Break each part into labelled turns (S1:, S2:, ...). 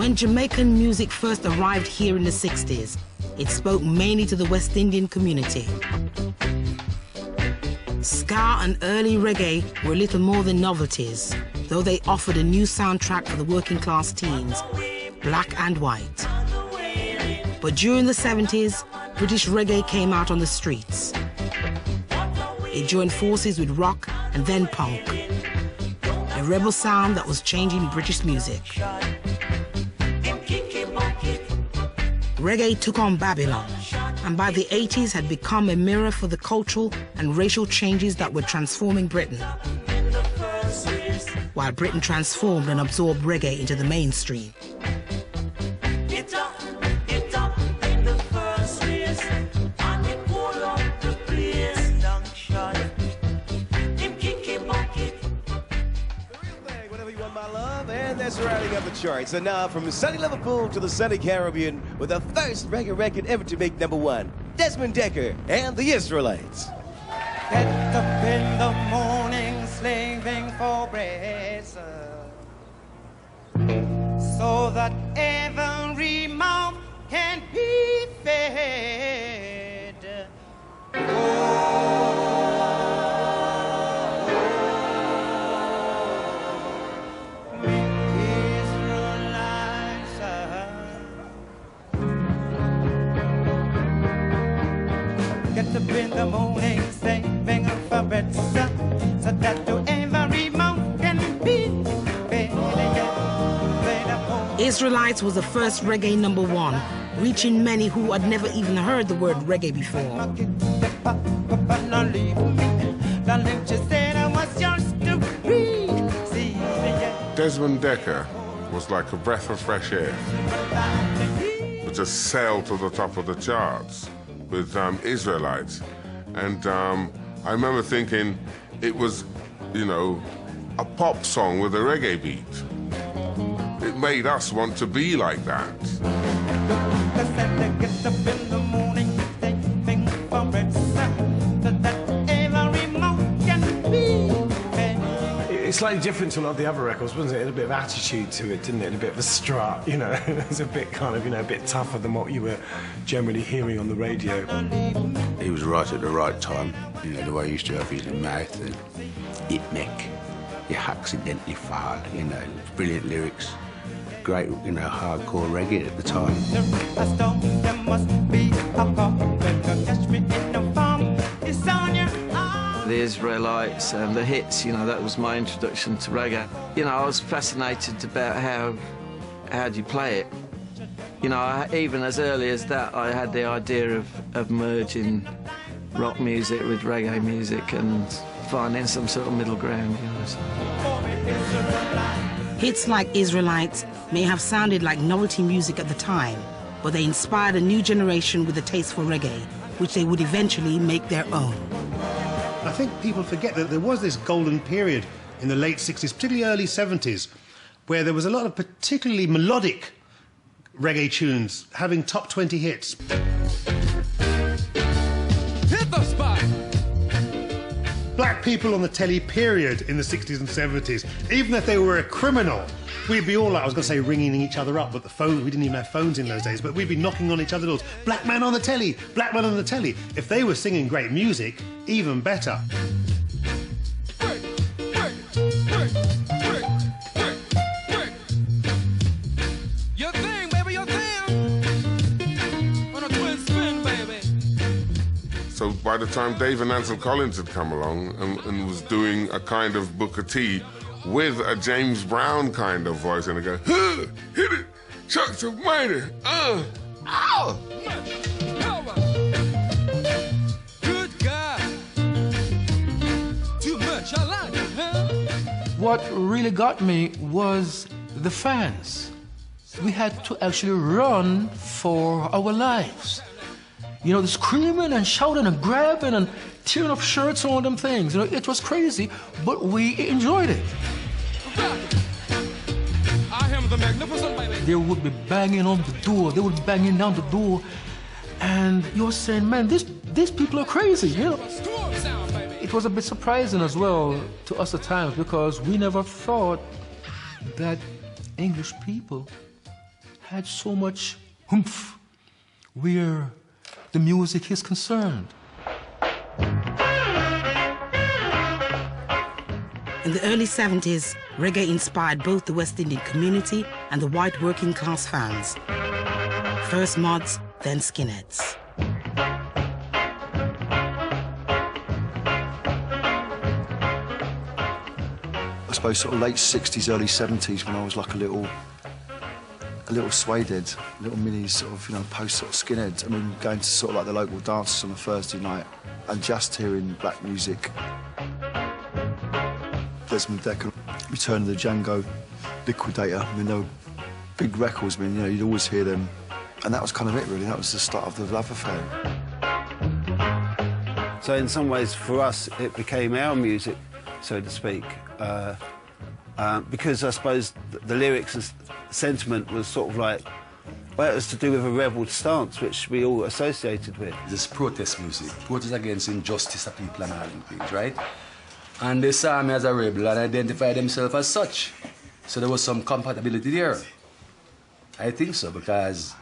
S1: When Jamaican music first arrived here in the 60s, it spoke mainly to the West Indian community. Ska and early reggae were little more than novelties, though they offered a new soundtrack for the working class teens, black and white. But during the 70s, British reggae came out on the streets. It joined forces with rock and then punk, a rebel sound that was changing British music. Reggae took on Babylon, and by the 80s had become a mirror for the cultural and racial changes that were transforming Britain, while Britain transformed and absorbed reggae into the mainstream.
S2: Rounding up the charts, and now from sunny Liverpool to the sunny Caribbean with the first reggae record ever to make #1, Desmond Dekker and the Israelites.
S3: Get up in the morning slaving for bread, so that every mouth can be fed. Get up in the morning, saving for bread, so that to every mouth can be fed.
S1: Israelites was the first reggae #1, reaching many who had never even heard the word reggae before.
S4: Desmond Dekker was like a breath of fresh air. It just sailed to the top of the charts with Israelites. And I remember thinking it was, you know, a pop song with a reggae beat. It made us want to be like that.
S5: It's slightly different to a lot of the other records, wasn't it? It had a bit of attitude to it, didn't it? And a bit of a strut, you know. It was a bit kind of, you know, a bit tougher than what you were generally hearing on the radio.
S6: He was right at the right time. You know, the way he used to have his mouth and it neck, you accidentally fall, you know, brilliant lyrics. Great, you know, hardcore reggae at the time.
S7: The Israelites and the hits, you know, that was my introduction to reggae. You know, I was fascinated about how do you play it. You know, even as early as that, I had the idea of merging rock music with reggae music and finding some sort of middle ground, you know. So.
S1: Hits like Israelites may have sounded like novelty music at the time, but they inspired a new generation with a taste for reggae, which they would eventually make their own.
S8: I think people forget that there was this golden period in the late 60s, particularly early 70s, where there was a lot of particularly melodic reggae tunes having top 20 hits.
S9: Hit the spot!
S8: Black people on the telly period in the 60s and 70s, even if they were a criminal, we'd be all like, I was going to say ringing each other up, but the phone, we didn't even have phones in those days, but we'd be knocking on each other's doors. Black man on the telly, black man on the telly. If they were singing great music, even better.
S9: Your thing, baby, your thing. On a twin spin, baby.
S4: So by the time Dave and Ansel Collins had come along and was doing a kind of Booker T with a James Brown kind of voice, and they go, huh, hit it, Chucks of Mighty, ow!
S9: Good God. Too much, I like it, huh?
S10: What really got me was the fans. We had to actually run for our lives. You know, the screaming and shouting and grabbing and tearing up shirts and all them things. You know, it was crazy, but we enjoyed it.
S9: I am the magnificent baby.
S10: They would be banging on the door. They would be banging down the door. And you're saying, man, these people are crazy, you know. It was a bit surprising as well to us at times because we never thought that English people had so much oomph where the music is concerned.
S1: In the early 70s, reggae inspired both the West Indian community and the white working class fans. First mods, then skinheads.
S11: I suppose sort of late 60s, early 70s when I was like a little suede head, little mini sort of, you know, post sort of skinhead. I mean, going to sort of like the local dances on a Thursday night and just hearing black music. Desmond Decker, Return of the Django, Liquidator, I mean, they were big records, I mean, you know, you'd always hear them. And that was kind of it, really. That was the start of the love affair.
S12: So in some ways, for us, it became our music, so to speak, because I suppose the lyrics and sentiment was sort of like, well, it was to do with a rebel stance, which we all associated with.
S13: This protest music, protest against injustice of people and all them things, right? And they saw me as a rebel and identified themselves as such. So there was some compatibility there. I think so, because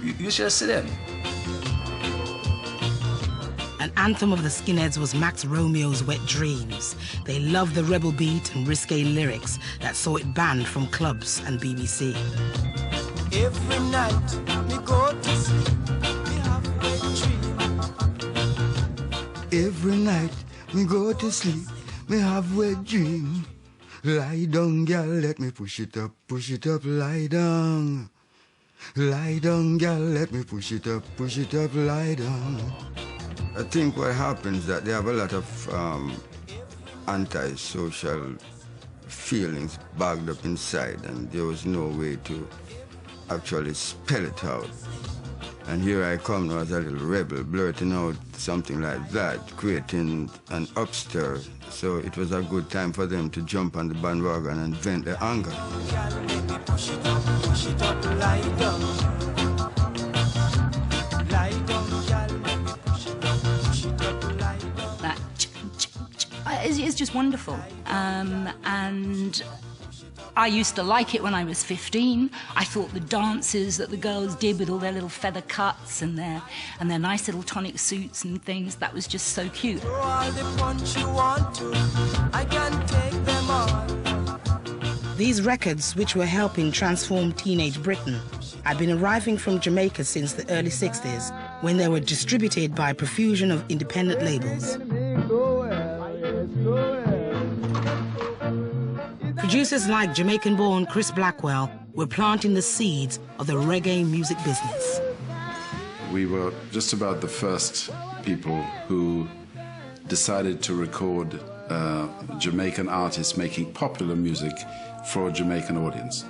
S13: you should see them.
S1: An anthem of the skinheads was Max Romeo's Wet Dreams. They loved the rebel beat and risque lyrics that saw it banned from clubs and BBC.
S14: Every night we go to sleep, we have wet dreams.
S15: Every night we go to sleep, me have wet dream. Lie down, girl, let me push it up, lie down. Lie down, girl, let me push it up, lie down. I think what happens is that they have a lot of anti-social feelings bagged up inside, and there was no way to actually spell it out. And here I come now as a little rebel, blurting out something like that, creating an upstir. So it was a good time for them to jump on the bandwagon and vent their anger.
S14: Push it up, lie down. Lie down, girl, let me push it up, lie down.
S16: That it's just wonderful. And I used to like it when I was 15. I thought the dances that the girls did with all their little feather cuts and their nice little tonic suits and things, that was just so cute.
S14: Throw all the punch you want to, I can take them all.
S1: These records, which were helping transform teenage Britain, had been arriving from Jamaica since the early 60s, when they were distributed by a profusion of independent labels. Producers like Jamaican-born Chris Blackwell were planting the seeds of the reggae music business.
S17: We were just about the first people who decided to record Jamaican artists making popular music for a Jamaican audience.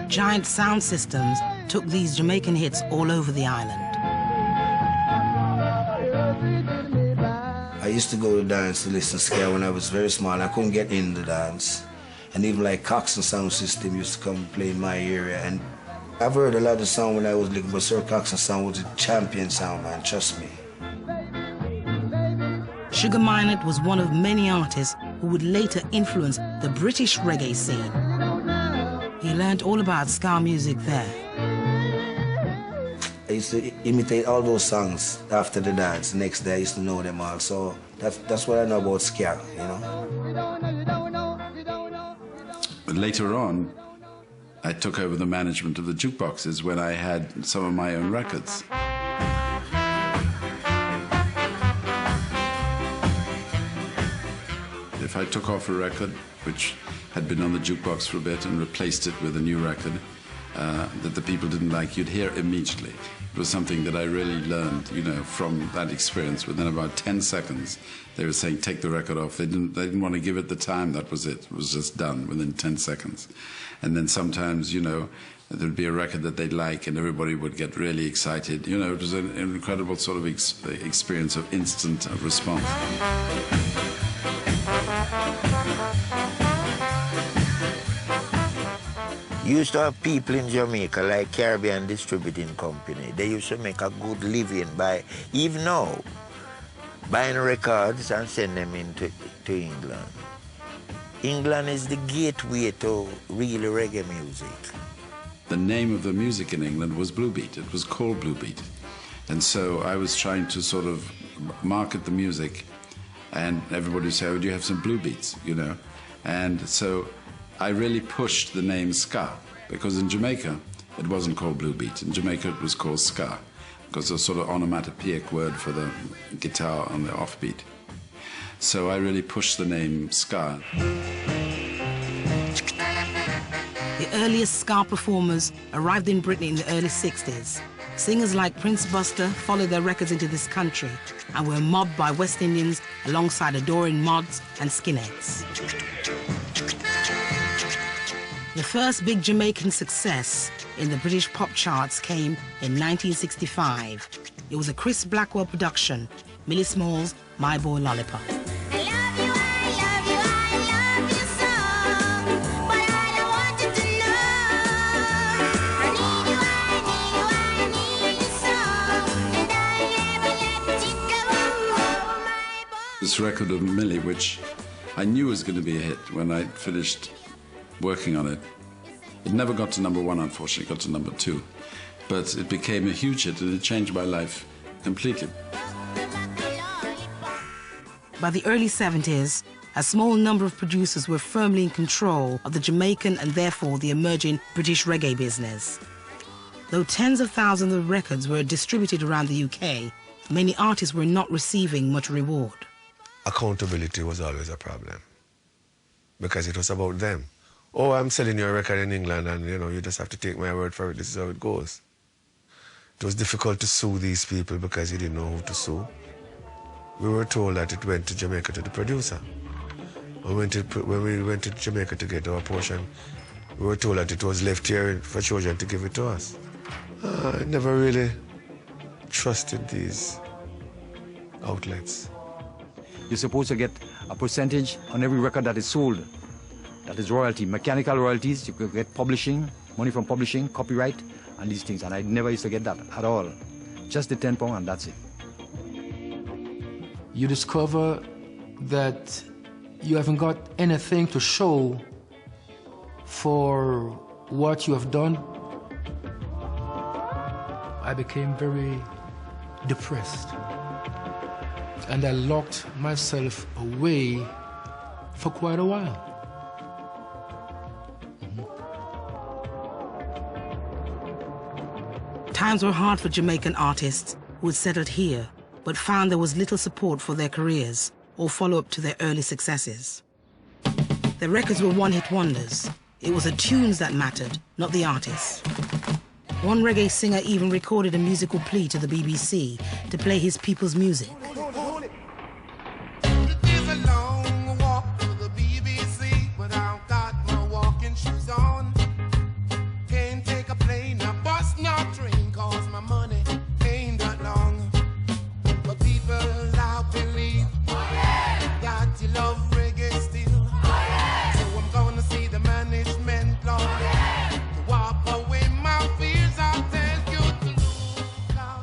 S1: Giant sound systems took these Jamaican hits all over the island.
S18: I used to go to dance to listen to ska when I was very small. I couldn't get in the dance. And even like Coxsone sound system used to come play in my area. And I've heard a lot of sound when I was little, but Sir Coxsone sound was a champion sound, man, trust me.
S1: Sugar Minott was one of many artists who would later influence the British reggae scene. He learned all about ska music there.
S18: I used to imitate all those songs after the dance. The next day I used to know them all. So that's what I know about ska, you know.
S17: But later on, I took over the management of the jukeboxes when I had some of my own records. If I took off a record which had been on the jukebox for a bit and replaced it with a new record that the people didn't like, you'd hear immediately. It was something that I really learned, you know, from that experience. Within about 10 seconds, they were saying, take the record off. They didn't want to give it the time. That was it. It was just done within 10 seconds. And then sometimes, you know, there'd be a record that they'd like and everybody would get really excited. You know, it was an incredible sort of experience of instant response.
S19: You used to have people in Jamaica like Caribbean Distributing Company. They used to make a good living by, even now, buying records and send them into England. England is the gateway to real reggae music.
S17: The name of the music in England was Bluebeat. It was called Bluebeat. And so I was trying to sort of market the music, and everybody would say, oh, do you have some Bluebeats, you know? And so I really pushed the name ska, because in Jamaica it wasn't called Bluebeat. In Jamaica it was called ska, because it's a sort of onomatopoeic word for the guitar on the offbeat. So I really pushed the name ska.
S1: The earliest ska performers arrived in Britain in the early 60s. Singers like Prince Buster followed their records into this country and were mobbed by West Indians alongside adoring mods and skinheads. The first big Jamaican success in the British pop charts came in 1965. It was a Chris Blackwell production, Millie Small's My Boy Lollipop.
S17: This record of Millie, which I knew was going to be a hit when I finished working on it. It never got to #1, unfortunately, it got to #2. But it became a huge hit and it changed my life completely.
S1: By the early 70s, a small number of producers were firmly in control of the Jamaican and therefore the emerging British reggae business. Though tens of thousands of records were distributed around the UK, many artists were not receiving much reward.
S20: Accountability was always a problem because it was about them. Oh, I'm selling you a record in England and, you know, you just have to take my word for it. This is how it goes. It was difficult to sue these people because you didn't know who to sue. We were told that it went to Jamaica to the producer. When we went to Jamaica to get our portion, we were told that it was left here for children to give it to us. I never really trusted these outlets.
S21: You're supposed to get a percentage on every record that is sold. That is royalty, mechanical royalties. You could get publishing, money from publishing, copyright, and these things. And I never used to get that at all. Just the £10 and that's it.
S10: You discover that you haven't got anything to show for what you have done. I became very depressed. And I locked myself away for quite a while.
S1: Times were hard for Jamaican artists who had settled here, but found there was little support for their careers or follow-up to their early successes. Their records were one-hit wonders. It was the tunes that mattered, not the artists. One reggae singer even recorded a musical plea to the BBC to play his people's music.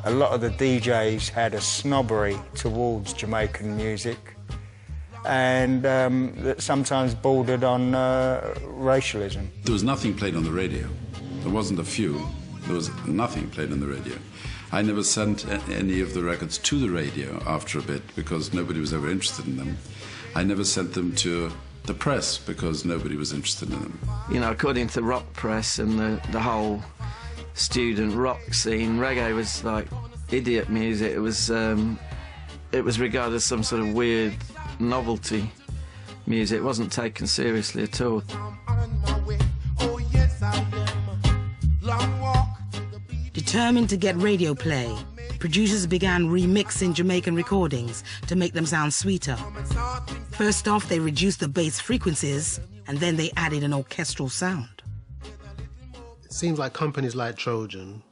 S22: A lot of the DJs had a snobbery towards Jamaican music and that sometimes bordered on racialism.
S17: There was nothing played on the radio. There wasn't a few. There was nothing played on the radio. I never sent any of the records to the radio after a bit because nobody was ever interested in them. I never sent them to the press because nobody was interested in them.
S7: You know, according to the rock press and the whole student rock scene, reggae was like idiot music. It was regarded as some sort of weird novelty music. It wasn't taken seriously at all.
S1: Determined to get radio play, producers began remixing Jamaican recordings to make them sound sweeter. First off, they reduced the bass frequencies, and then they added an orchestral sound.
S8: It seems like companies like Trojan,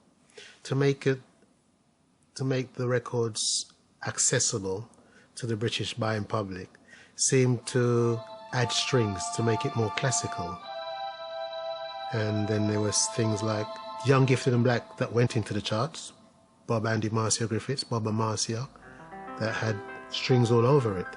S8: to make the records accessible to the British buying public, seem to add strings to make it more classical. And then there was things like Young, Gifted and Black that went into the charts. Bob Andy Marcia Griffiths, Bob and Marcia, that had strings all over it.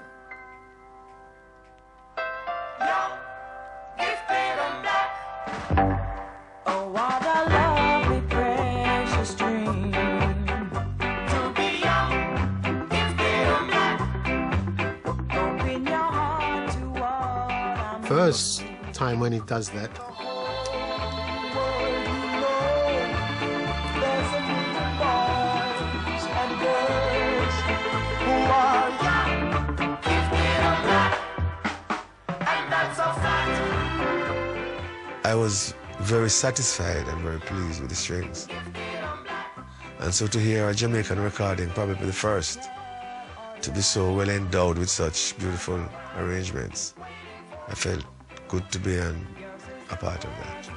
S8: First time when he does that, I was very satisfied and very pleased with the strings. And so to hear a Jamaican recording, probably the first, to be so well endowed with such beautiful arrangements, I felt good to be a part of that.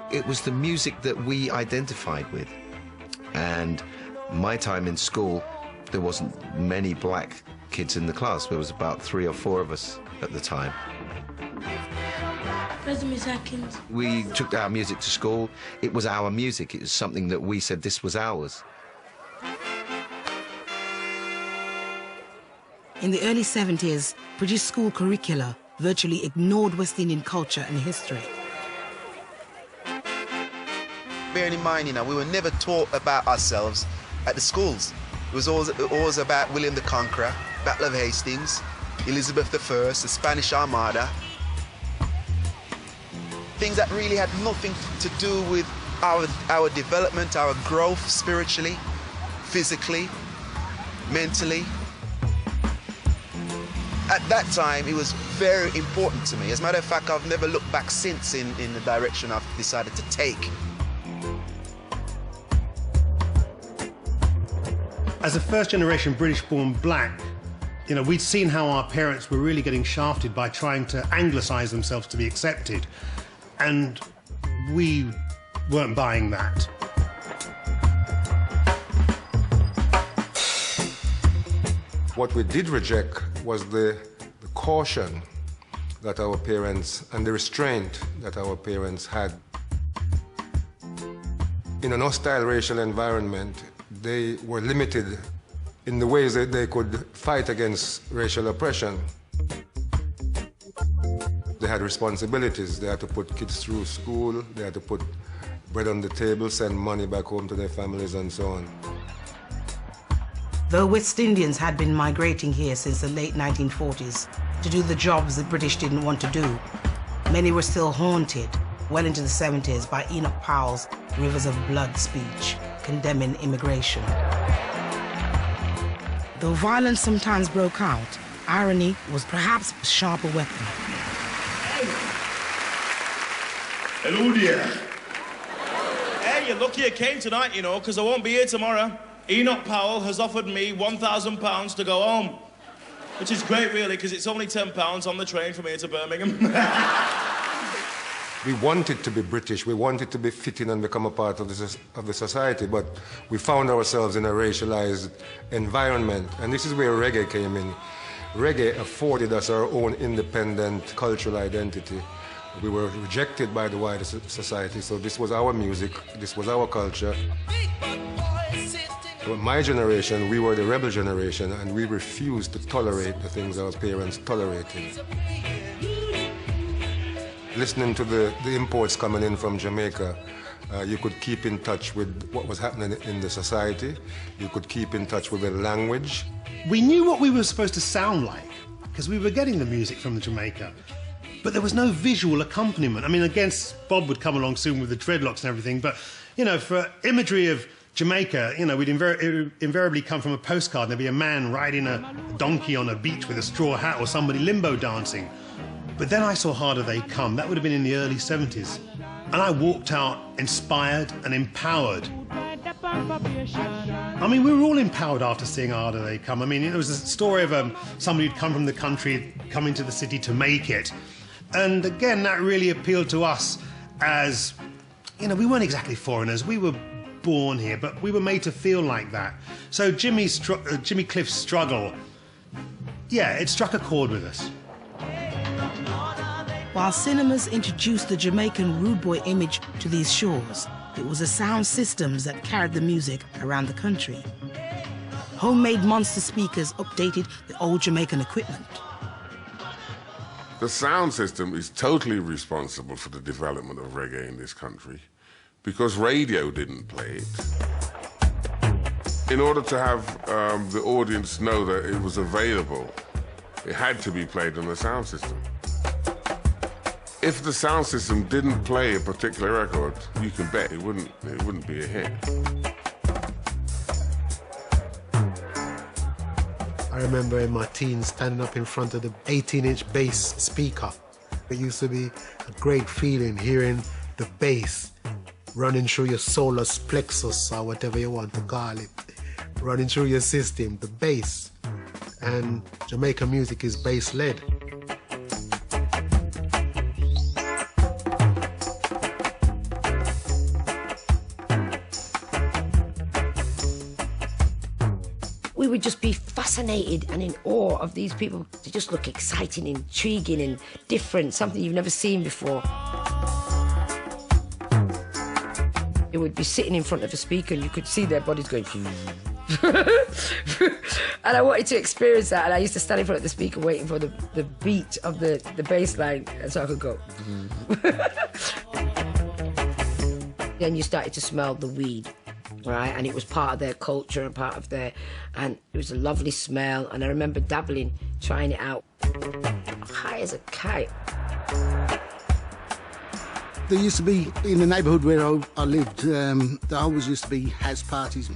S2: It was the music that we identified with. And my time in school, there wasn't many black kids in the class. There was about 3 or 4 of us at the time. We took our music to school. It was our music. It was something that we said this was ours.
S1: In the early 70s, British school curricula virtually ignored West Indian culture and history.
S3: Bearing in mind, we were never taught about ourselves at the schools. It was always about William the Conqueror, Battle of Hastings, Elizabeth I, the Spanish Armada. Things that really had nothing to do with our development, our growth spiritually, physically, mentally. At that time, it was very important to me. As a matter of fact, I've never looked back since in the direction I've decided to take.
S8: As a first-generation British-born black, we'd seen how our parents were really getting shafted by trying to anglicise themselves to be accepted. And we weren't buying that.
S23: What we did reject was the caution that our parents and the restraint that our parents had. In an hostile racial environment, they were limited in the ways that they could fight against racial oppression. They had responsibilities. They had to put kids through school, they had to put bread on the table, send money back home to their families, and so on.
S1: Though West Indians had been migrating here since the late 1940s to do the jobs the British didn't want to do, many were still haunted well into the 70s by Enoch Powell's Rivers of Blood speech condemning immigration. Though violence sometimes broke out, irony was perhaps a sharper weapon.
S24: Hello there. Hey, you're lucky I came tonight, because I won't be here tomorrow. Enoch Powell has offered me £1,000 to go home, which is great, really, because it's only £10 on the train from here to Birmingham.
S23: We wanted to be British, we wanted to be fit in and become a part of the society, but we found ourselves in a racialized environment, and this is where reggae came in. Reggae afforded us our own independent cultural identity. We were rejected by the wider society, so this was our music, this was our culture. But my generation, we were the rebel generation, and we refused to tolerate the things our parents tolerated. Listening to the imports coming in from Jamaica, you could keep in touch with what was happening in the society. You could keep in touch with the language.
S8: We knew what we were supposed to sound like, because we were getting the music from Jamaica. But there was no visual accompaniment. I mean, I guess Bob would come along soon with the dreadlocks and everything, but, for imagery of Jamaica, we'd invariably come from a postcard, and there'd be a man riding a donkey on a beach with a straw hat or somebody limbo dancing. But then I saw Harder They Come. That would have been in the early 70s. And I walked out inspired and empowered. I mean, we were all empowered after seeing Harder They Come. I mean, it was a story of somebody who'd come from the country, coming to the city to make it. And again, that really appealed to us as, we weren't exactly foreigners. We were born here, but we were made to feel like that. So Jimmy Cliff's struggle, it struck a chord with us.
S1: While cinemas introduced the Jamaican rude boy image to these shores, it was the sound systems that carried the music around the country. Homemade monster speakers updated the old Jamaican equipment.
S4: The sound system is totally responsible for the development of reggae in this country because radio didn't play it. In order to have the audience know that it was available, it had to be played on the sound system. If the sound system didn't play a particular record, you can bet it wouldn't be a hit.
S8: I remember in my teens standing up in front of the 18-inch bass speaker. It used to be a great feeling hearing the bass running through your solar plexus or whatever you want to call it, running through your system, the bass. And Jamaican music is bass-led.
S5: We would just be fascinated and in awe of these people. They just look exciting, intriguing and different, something you've never seen before. They would be sitting in front of a speaker and you could see their bodies going... And I wanted to experience that, and I used to stand in front of the speaker waiting for the beat of the bass line so I could go. Then you started to smell the weed. Right, and it was part of their culture and part of their, and it was a lovely smell. And I remember dabbling, trying it out, high as a kite.
S6: There used to be, in the neighbourhood where I lived, there always used to be house parties.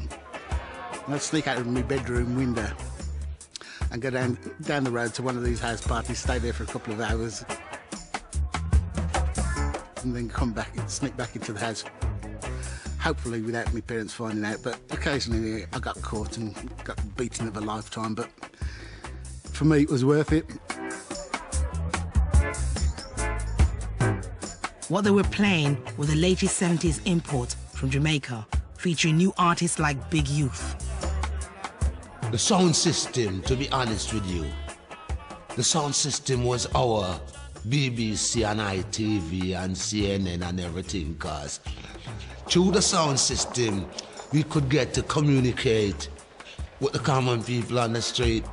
S6: I'd sneak out of my bedroom window and go down the road to one of these house parties, stay there for a couple of hours, and then come back and sneak back into the house. Hopefully without my parents finding out, but occasionally I got caught and got the beating of a lifetime, but for me it was worth it.
S1: What they were playing were the latest 70s imports from Jamaica, featuring new artists like Big Youth.
S9: The sound system, to be honest with you, the sound system was our BBC and ITV and CNN and everything, because through the sound system, we could get to communicate with the common people on the street.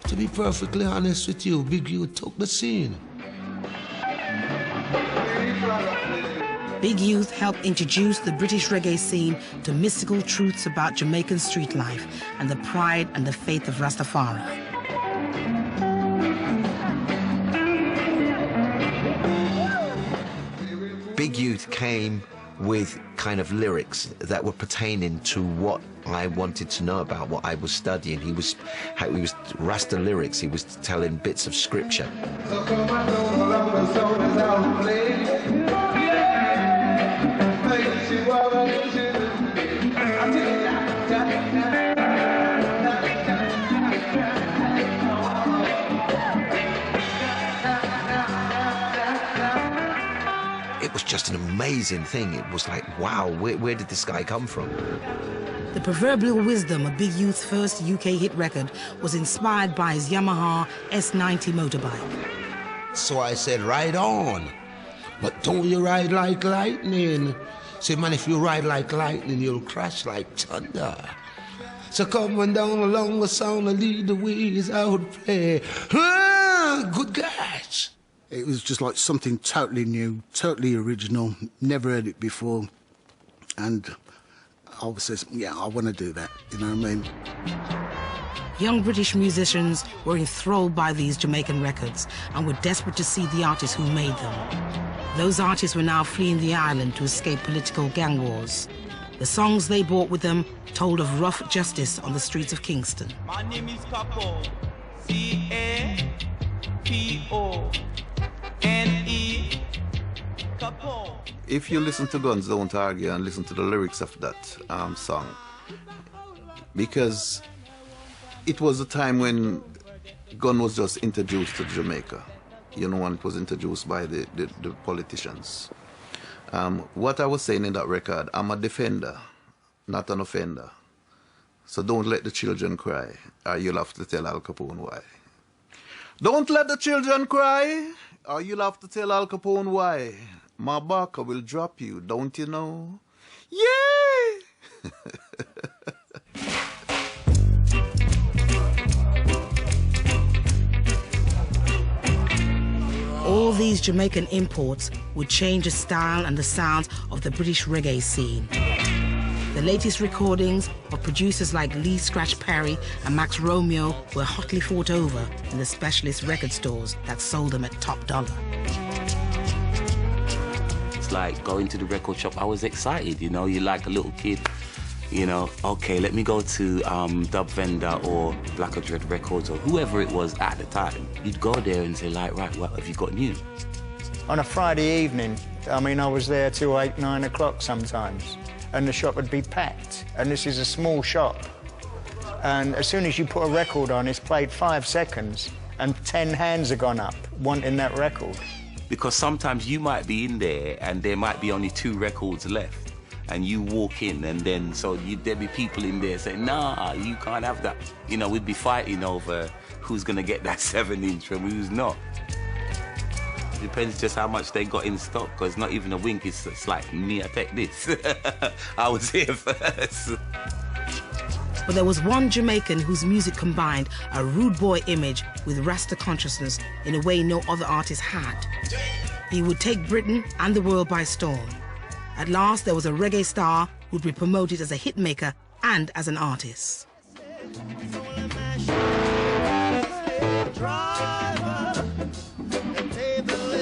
S9: To be perfectly honest with you, Big Youth took the scene.
S1: Big Youth helped introduce the British reggae scene to mystical truths about Jamaican street life and the pride and the faith of Rastafari.
S2: Big Youth came with kind of lyrics that were pertaining to what I wanted to know about, what I was studying. He was Rasta lyrics, he was telling bits of scripture. It was just an amazing thing. It was like, wow, where did this guy come from?
S1: The proverbial wisdom of Big Youth's first UK hit record was inspired by his Yamaha S90 motorbike.
S9: So I said, ride on, but don't you ride like lightning. Say, man, if you ride like lightning, you'll crash like thunder. So come on down along the sound and lead the ways out play. Ah, good catch.
S6: It was just like something totally new, totally original, never heard it before. And I said, yeah, I want to do that, you know what I mean?
S1: Young British musicians were enthralled by these Jamaican records and were desperate to see the artists who made them. Those artists were now fleeing the island to escape political gang wars. The songs they brought with them told of rough justice on the streets of Kingston.
S14: My name is Capo, C-A-P-O-N-E, Capo.
S25: If you listen to Guns Don't Argue and listen to the lyrics of that song, because it was a time when gun was just introduced to Jamaica, you know, and it was introduced by the politicians. What I was saying in that record, I'm a defender, not an offender. So don't let the children cry, or you'll have to tell Al Capone why. Don't let the children cry, or you'll have to tell Al Capone why. My barker will drop you, don't you know? Yeah!
S1: All these Jamaican imports would change the style and the sounds of the British reggae scene. The latest recordings of producers like Lee Scratch Perry and Max Romeo were hotly fought over in the specialist record stores that sold them at top dollar.
S11: It's like going to the record shop. I was excited, you know, you're like a little kid. You know, okay, let me go to Dub Vendor or Black or Dread Records or whoever it was at the time. You'd go there and say, like, right, what have you got new?
S22: On a Friday evening, I mean, I was there till 8, 9 o'clock sometimes, and the shop would be packed. And this is a small shop. And as soon as you put a record on, it's played 5 seconds, and 10 hands have gone up wanting that record.
S11: Because sometimes you might be in there and there might be only 2 records left. And you walk in, and then there'd be people in there saying, nah, you can't have that. You know, we'd be fighting over who's gonna get that 7-inch from who's not. Depends just how much they got in stock, because not even a wink, it's like, me, I take this. I was here first.
S1: But there was one Jamaican whose music combined a rude boy image with Rasta consciousness in a way no other artist had. He would take Britain and the world by storm. At last, there was a reggae star who'd be promoted as a hitmaker and as an artist.